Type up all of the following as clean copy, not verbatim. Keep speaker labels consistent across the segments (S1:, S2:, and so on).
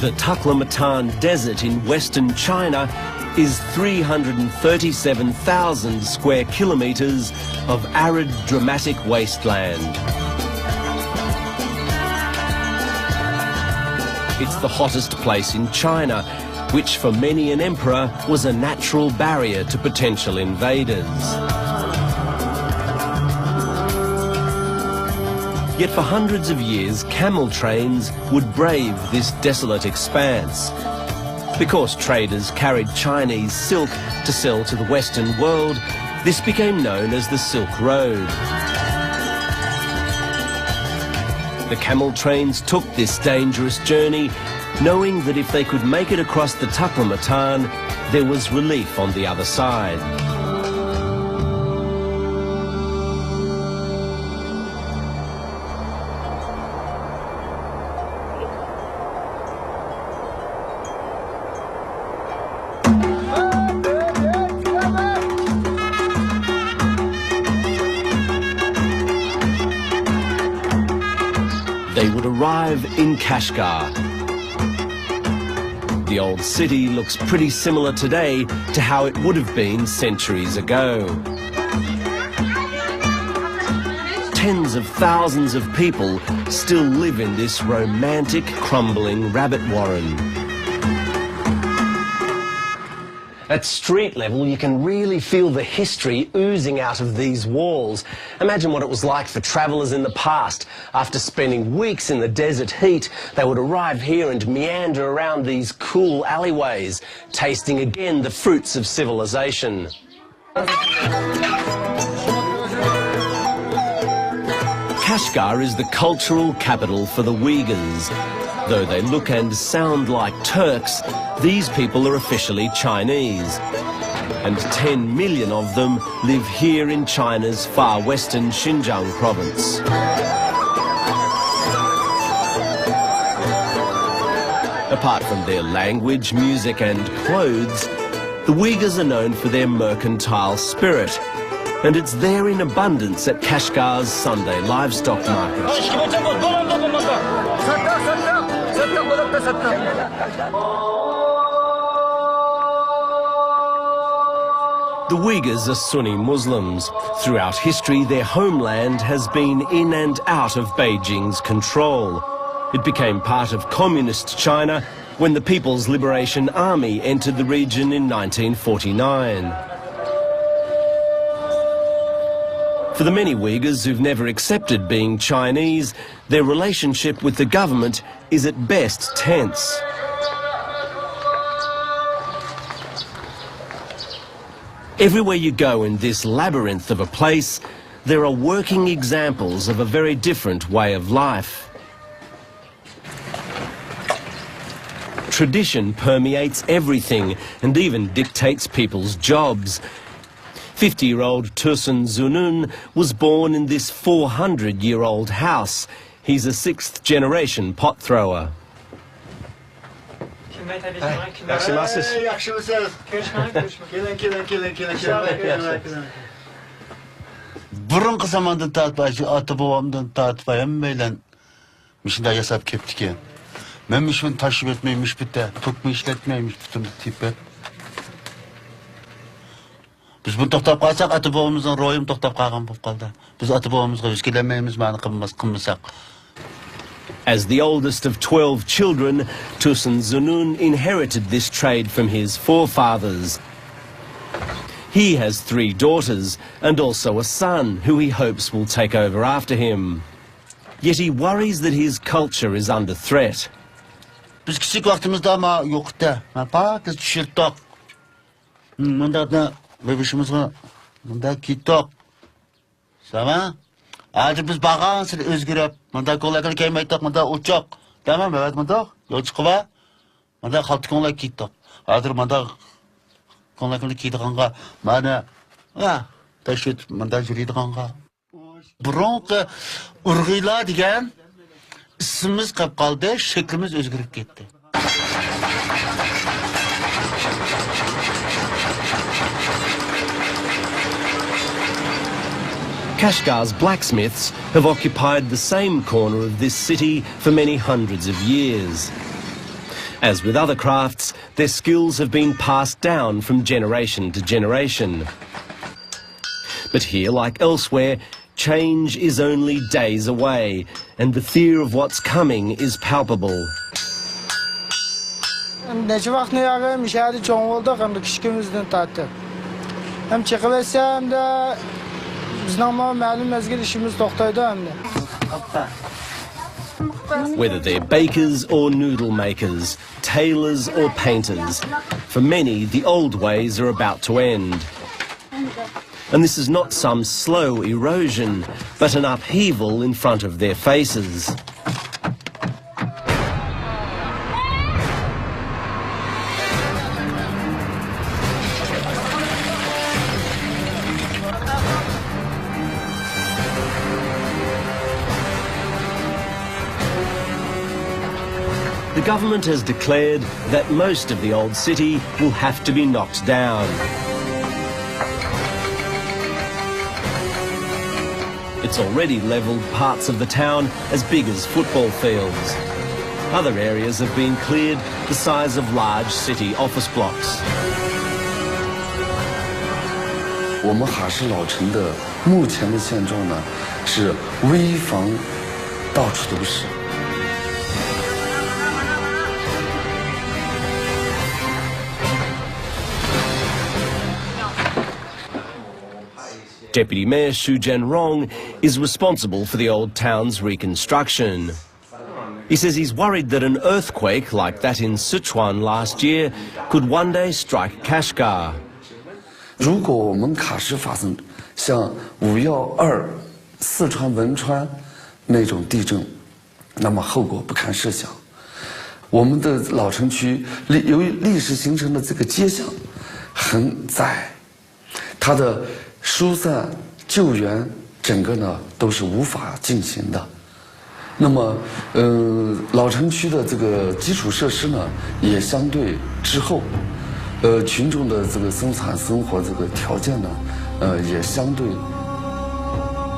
S1: The Taklamakan Desert in western China is 337,000 square kilometres of arid, dramatic wasteland. It's the hottest place in China, which for many an emperor was a natural barrier to potential invaders. Yet for hundreds of years, camel trains would brave this desolate expanse. Because traders carried Chinese silk to sell to the Western world, this became known as the Silk Road. The camel trains took this dangerous journey, knowing that if they could make it across the Taklamakan, there was relief on the other side. They would arrive in Kashgar. The old city looks pretty similar today to how it would have been centuries ago. Tens of thousands of people still live in this romantic, crumbling rabbit warren. At street level, you can really feel the history oozing out of these walls. Imagine what it was like for travellers in the past. After spending weeks in the desert heat, they would arrive here and meander around these cool alleyways, tasting again the fruits of civilization. Kashgar is the cultural capital for the Uyghurs. Though they look and sound like Turks, these people are officially Chinese. And 10 million of them live here in China's far western Xinjiang province. Apart from their language, music and clothes, the Uyghurs are known for their mercantile spirit. And it's there in abundance at Kashgar's Sunday livestock market. The Uyghurs are Sunni Muslims. Throughout history, their homeland has been in and out of Beijing's control. It became part of communist China when the People's Liberation Army entered the region in 1949. For the many Uyghurs who've never accepted being Chinese, their relationship with the government is at best tense. Everywhere you go in this labyrinth of a place, there are working examples of a very different way of life. Tradition permeates everything and even dictates people's jobs. 50-year-old Tursun Zunun was born in this 400-year-old house. He's a sixth-generation pot thrower.
S2: Burunqi zamandan tartib, ata-bobomdan tartib hammaylar mishunda yasab ketdi. Men mishni tashib etmaymish bitta, to'kma ishlatmaymish butun tipi. Biz bunu to'xtab qolsak, ata-bobomizning ro'yim to'xtab qolgan bo'lib qoldi. Biz ata-bobomizga o'z kelmaymiz, ma'ni qilmasak.
S1: As the oldest of 12 children, Tursun Zunun inherited this trade from his forefathers. He has 3 daughters and also a son who he hopes will take over after him. Yet he worries that his culture is under threat.
S2: Biz kichik vaqtimizda ama yo'qda. Pakiz tushirtoq. Mundaqda bebishimizga munda kitoq. Sama? Hozir biz bag'ansir o'zgarib, munda qo'llarga kelmaytoq, munda uchoq. Tamam, evet munda yo'chiqva. Munda xalta qo'llar kitoq. Hozir munda qo'llarga kiydiganga mana tashit munda yuradiganqa. Burunqi urg'iylar degan ismimiz qolib qoldi, shaklimiz o'zgarib ketdi.
S1: Kashgar's blacksmiths have occupied the same corner of this city for many hundreds of years. As with other crafts, their skills have been passed down from generation to generation. But here, like elsewhere, change is only days away, and the fear of what's coming is palpable.
S3: Neçə vaxt nəyə müşahidə çoğun olduq, hem de küçükümüzdən tatlı. Hem çıkıversə, hem de bizden məlum məzgil işimiz toxtaydı hem de.
S1: Whether they're bakers or noodle makers, tailors or painters, for many the old ways are about to end. And this is not some slow erosion, but an upheaval in front of their faces. The government has declared that most of the old city will have to be knocked down. It's already levelled parts of the town as big as football fields. Other areas have been cleared the size of large city office blocks.
S4: 我们哈市老城的目前的现状呢，是危房到处都是。
S1: Deputy Mayor Xu Jianrong is responsible for the old town's reconstruction. He says he's worried that an earthquake like that in Sichuan last year could one day strike Kashgar.
S4: 如果我们卡市发生像5.12四川汶川那种地震，那么后果不堪设想。我们的老城区由于历史形成的这个街巷很窄，它的 疏散救援整个呢都是无法进行的。那么，老城区的这个基础设施呢也相对滞后，群众的这个生产生活这个条件呢，也相对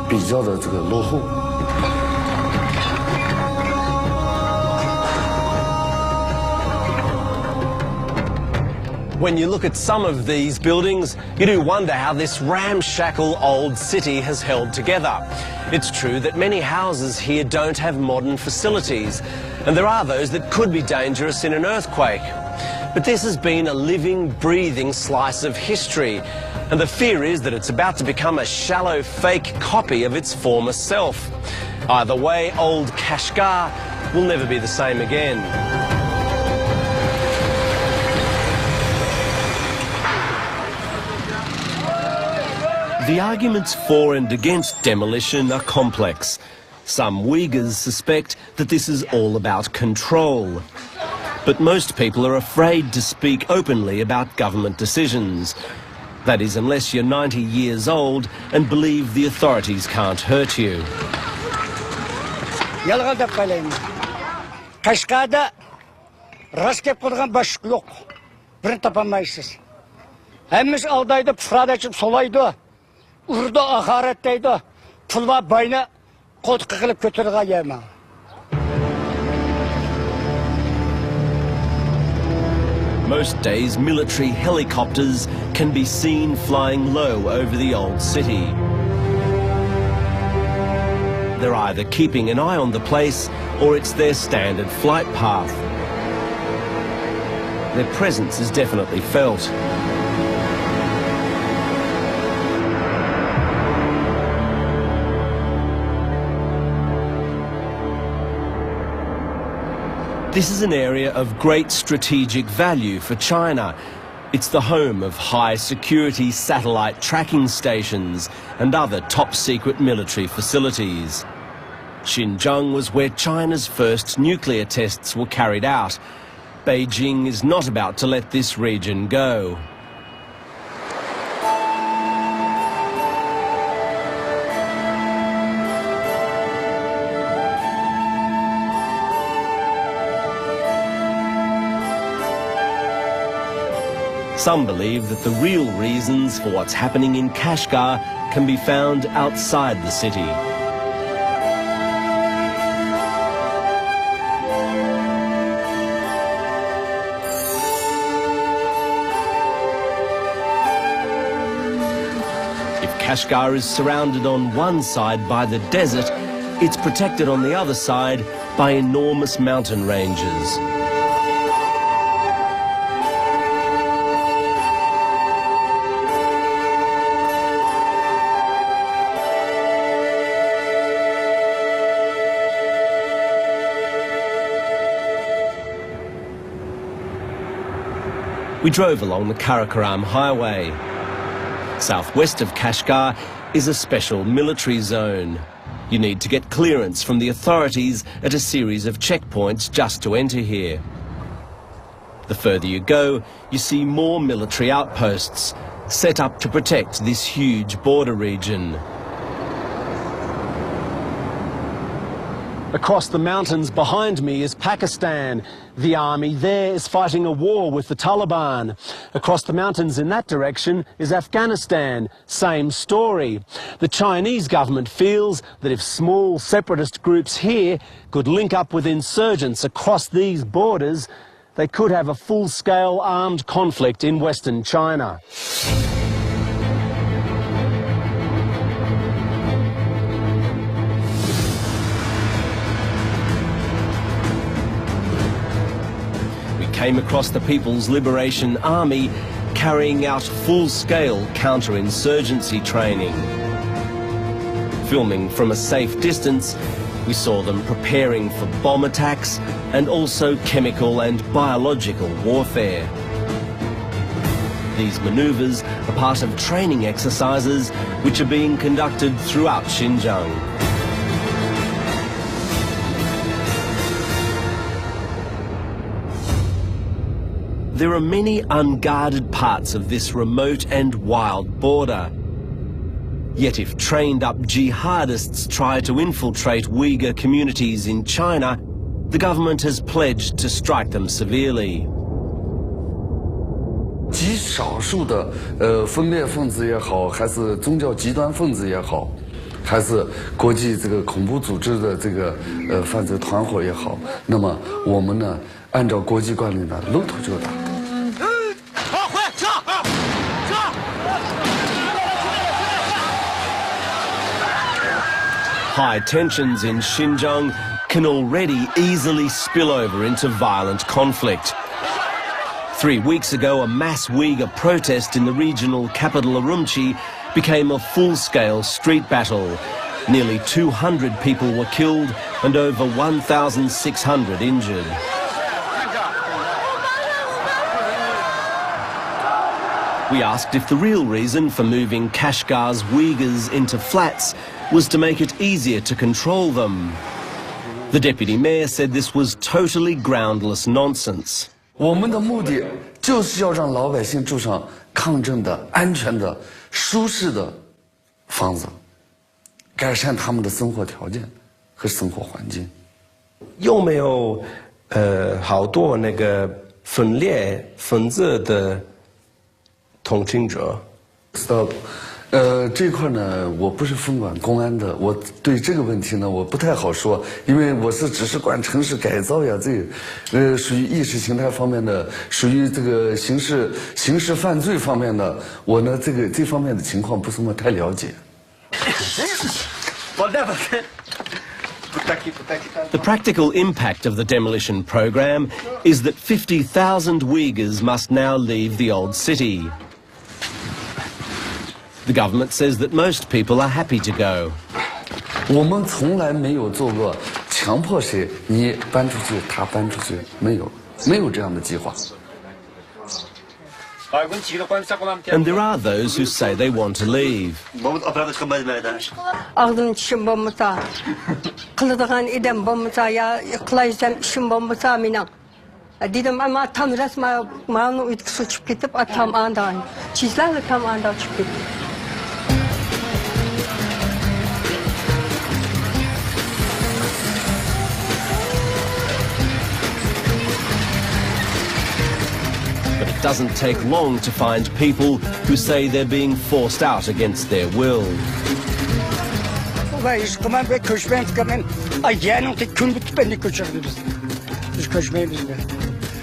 S4: 比较的这个落后。
S1: When you look at some of these buildings, you do wonder how this ramshackle old city has held together. It's true that many houses here don't have modern facilities, and there are those that could be dangerous in an earthquake. But this has been a living, breathing slice of history, and the fear is that it's about to become a shallow, fake copy of its former self. Either way, old Kashgar will never be the same again. The arguments for and against demolition are complex. Some Uyghurs suspect that this is all about control. But most people are afraid to speak openly about government decisions. That is, unless you're 90 years old and believe the authorities can't hurt you.
S3: Kashgar'da rast kep qilgan boshliq yo'q. Birini topolmaysiz. Hammamiz aldaydi, pufrada ichib solaydi. Urdu, haqoratlaydi. Pul va boyni qo'tqi qilib ko'targan yerman.
S1: Most days, military helicopters can be seen flying low over the old city. They're either keeping an eye on the place or it's their standard flight path. Their presence is definitely felt. This is an area of great strategic value for China. It's the home of high-security satellite tracking stations and other top-secret military facilities. Xinjiang was where China's first nuclear tests were carried out. Beijing is not about to let this region go. Some believe that the real reasons for what's happening in Kashgar can be found outside the city. Kashgar is surrounded on one side by the desert, it's protected on the other side by enormous mountain ranges. We drove along the Karakoram highway. Southwest of Kashgar is a special military zone. You need to get clearance from the authorities at a series of checkpoints just to enter here. The further you go, you see more military outposts set up to protect this huge border region. Across the mountains behind me is Pakistan. The army there is fighting a war with the Taliban. Across the mountains in that direction is Afghanistan. Same story. The Chinese government feels that if small separatist groups here could link up with insurgents across these borders, they could have a full-scale armed conflict in Western China. Came across the People's Liberation Army carrying out full-scale counter-insurgency training. Filming from a safe distance, we saw them preparing for bomb attacks and also chemical and biological warfare. These manoeuvres are part of training exercises which are being conducted throughout Xinjiang. There are many unguarded parts of this remote and wild border. Yet if trained-up jihadists try to infiltrate Uyghur communities in China, the government has pledged to strike them severely.
S4: 极少数的分裂分子也好，还是宗教极端分子也好，还是国际这个恐怖组织的这个犯罪团伙也好，那么我们呢，按照国际惯例呢，露头就打。
S1: High tensions in Xinjiang can already easily spill over into violent conflict. 3 weeks ago, a mass Uyghur protest in the regional capital Urumqi became a full-scale street battle. Nearly 200 people were killed and over 1,600 injured. We asked if the real reason for moving Kashgar's Uyghurs into flats was to make it easier to control them. The deputy mayor said this was totally groundless nonsense.
S4: 我们的目的就是要让老百姓住上抗震的、安全的、舒适的房子，改善他们的生活条件和生活环境。
S1: 有没有好多那个分裂分子的同情者？
S4: 这块呢，我不是分管公安的，我对这个问题呢，我不太好说，因为我只是管城市改造呀，这个属于意识形态方面的，属于这个刑事犯罪方面的，我呢这方面的情况不是那么太了解。
S1: The practical impact of the demolition program is that 50,000 Uyghurs must now leave the old city. The government says that most people are happy to go.
S4: 我们从来没有做过强迫谁你搬出去，他搬出去，没有这样的计划。
S1: And there are those who say they want to leave.
S5: Ağzım işim bombasa, kılıdığın idem bombasa ya kılayırsam işim bombasa minen. Dedim ama tam resmen mağını uykusu uçup gidip tam anda, çizlerle tam anda uçup gidip.
S1: But it doesn't take long to find people who say they're being forced out against their will.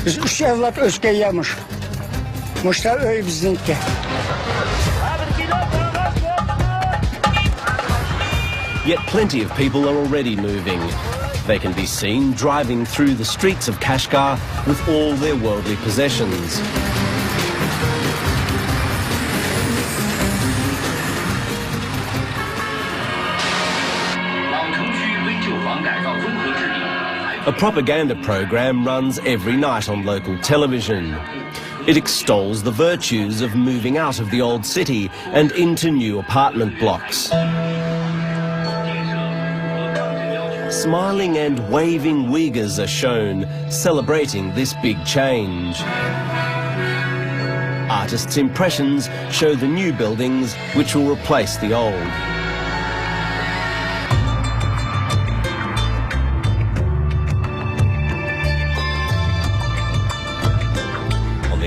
S3: Biz 3 evlat özgeyemiş. Muşlar öy bizimki.
S1: Yet plenty of people are already moving. They can be seen driving through the streets of Kashgar with all their worldly possessions. A propaganda program runs every night on local television. It extols the virtues of moving out of the old city and into new apartment blocks. Smiling and waving Uyghurs are shown, celebrating this big change. Artists' impressions show the new buildings which will replace the old.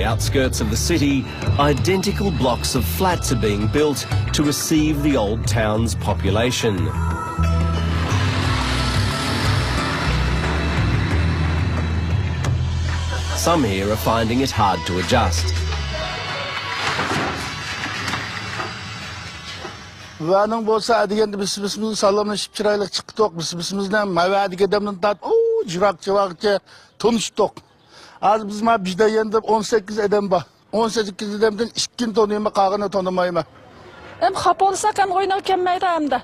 S1: Outskirts of the city, identical blocks of flats are being built to receive the old town's population. Some here are finding it hard to adjust.
S2: Vanın bolsa adigende biz sallamlaşıp çıraylık çıktık. Bizimizden mavadi gedemden tat jirakçı tanıştık. Az biz ma bizde yendi 18 edem var. 18 edemden 2 tanıyım qağını tanımayım.
S6: Hem xap olsak hem oynar kelmeydi hem de.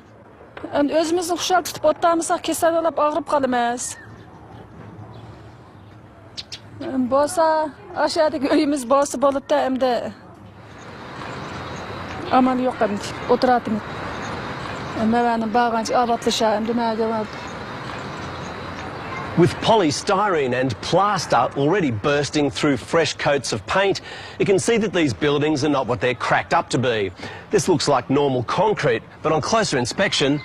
S6: Özümüzün xuşal tutup otlarımızsa kesel alıp ağrıp kalımız. Bolsa aşağıdaki öyümüz bolsa bolup da hem de aman yok hem de oturatım. Mevenin bağancı avatlaşa hem de nerede vardı.
S1: With polystyrene and plaster already bursting through fresh coats of paint, you can see that these buildings are not what they're cracked up to be. This looks like normal concrete, but on closer inspection,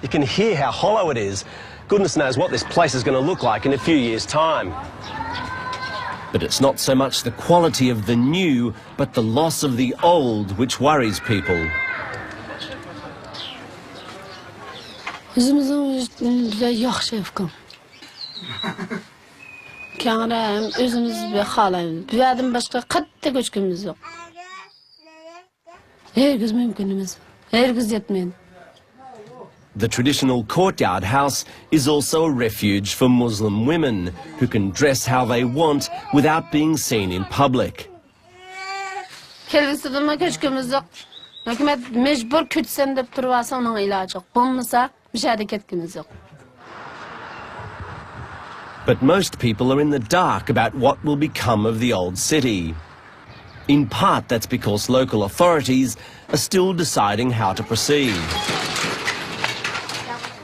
S1: you can hear how hollow it is. Goodness knows what this place is going to look like in a few years' time. But it's not so much the quality of the new, but the loss of the old which worries people.
S7: Özümüzün yaxşı evkim. Kârəm, özümüz bir xalayımız. Bir adım başqa qatta köçkümüz yok. Herkes mümkünümüz. Herkes yetmeyin.
S1: The traditional courtyard house is also a refuge for Muslim women who can dress how they want without being seen in public.
S7: Kelgisidirme köçkümüz yok. Hükümet mecbur köçsen dep turubasa onun ilacı yok. Bulmasa bir şeyde ketkimiz yok.
S1: But most people are in the dark about what will become of the old city. In part, that's because local authorities are still deciding how to proceed.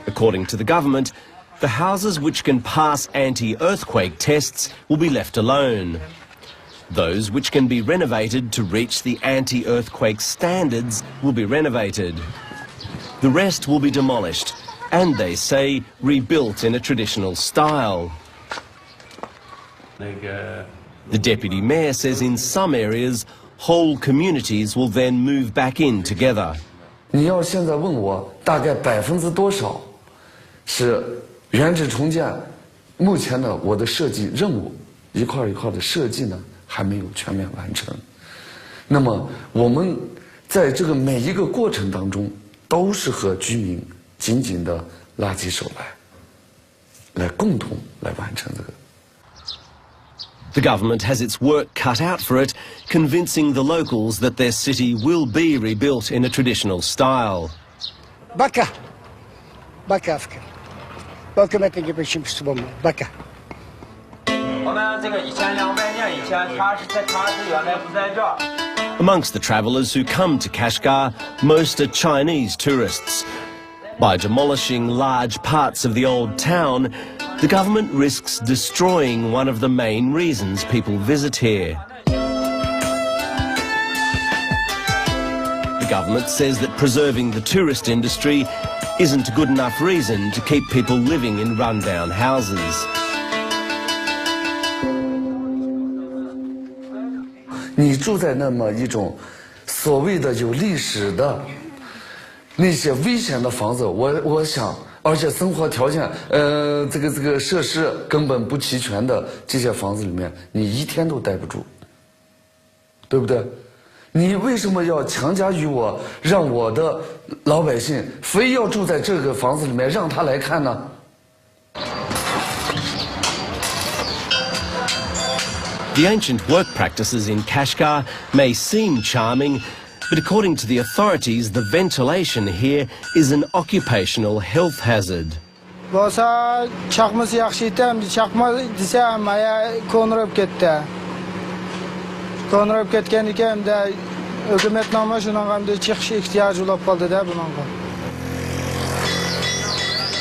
S1: According to the government, the houses which can pass anti-earthquake tests will be left alone. Those which can be renovated to reach the anti-earthquake standards will be renovated. The rest will be demolished and, they say, rebuilt in a traditional style. The deputy mayor says in some areas, whole communities will then move back in together.
S4: 你要现在问我大概多少是原址重建，目前呢我的设计任务一块一块的设计呢还没有全面完成。那么我们在这个每一个过程当中都是和居民紧紧的拉起手来共同来完成这个。
S1: The government has its work cut out for it, convincing the locals that their city will be rebuilt in a traditional style.
S3: Baka fikir. Hükümete gibi şimdi bu baka.
S1: Amongst the travellers who come to Kashgar, most are Chinese tourists. By demolishing large parts of the old town, the government risks destroying one of the main reasons people visit here. The government says that preserving the tourist industry isn't a good enough reason to keep people living in rundown houses.
S4: 你住在那么一种所谓的有历史的那些危险的房子，我想，而且生活条件这个设施根本不齐全的这些房子里面，你一天都待不住，对不对？你为什么要强加于我，让我的老百姓非要住在这个房子里面，让他来看呢？
S1: The ancient work practices in Kashgar may seem charming, but according to the authorities, the ventilation here is an occupational health hazard.
S8: Bo'lsa chaqmas yaxshi etam, chaqma desa maya ko'nrab ketdi. Ko'nrab ketgan ekan-da hukumatnoma shunaqamda chiqish ehtiyoji bo'lib qoldi-da bunga.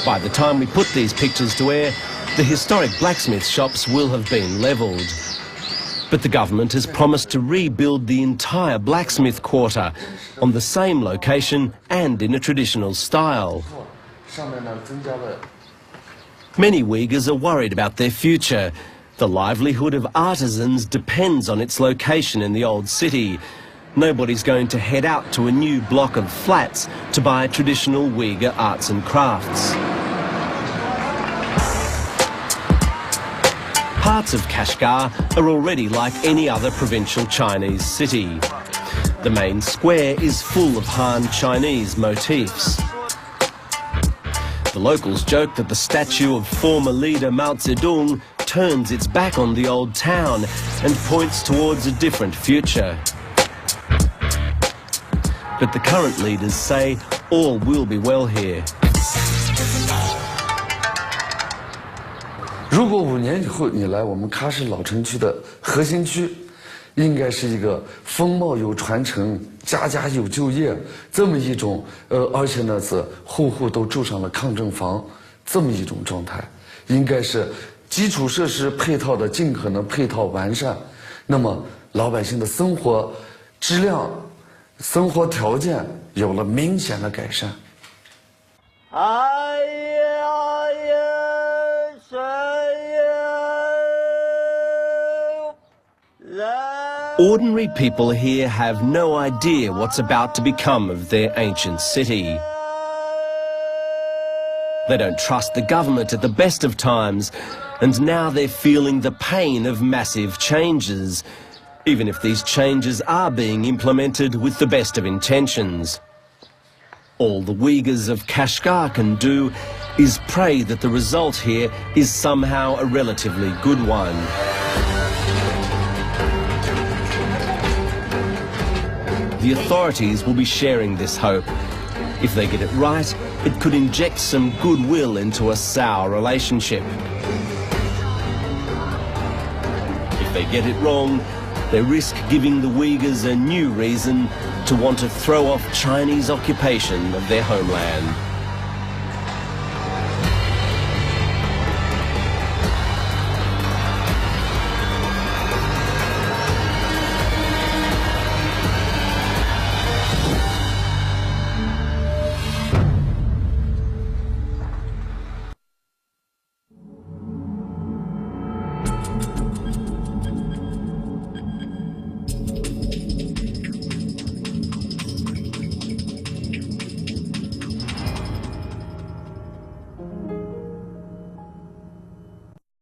S1: By the time we put these pictures to air, the historic blacksmith shops will have been levelled. But the government has promised to rebuild the entire blacksmith quarter on the same location and in a traditional style. Many Uyghurs are worried about their future. The livelihood of artisans depends on its location in the old city. Nobody's going to head out to a new block of flats to buy traditional Uyghur arts and crafts. Parts of Kashgar are already like any other provincial Chinese city. The main square is full of Han Chinese motifs. The locals joke that the statue of former leader Mao Zedong turns its back on the old town and points towards a different future. But the current leaders say all will be well here.
S4: 如果5年以后你来我们喀什老城区的核心区，应该是一个风貌有传承、家家有就业这么一种而且呢是户户都住上了抗震房这么一种状态，应该是基础设施配套的尽可能配套完善，那么老百姓的生活质量、生活条件有了明显的改善。
S1: Ordinary people here have no idea what's about to become of their ancient city. They don't trust the government at the best of times, and now they're feeling the pain of massive changes, even if these changes are being implemented with the best of intentions. All the Uyghurs of Kashgar can do is pray that the result here is somehow a relatively good one. The authorities will be sharing this hope. If they get it right, it could inject some goodwill into a sour relationship. If they get it wrong, they risk giving the Uyghurs a new reason to want to throw off Chinese occupation of their homeland.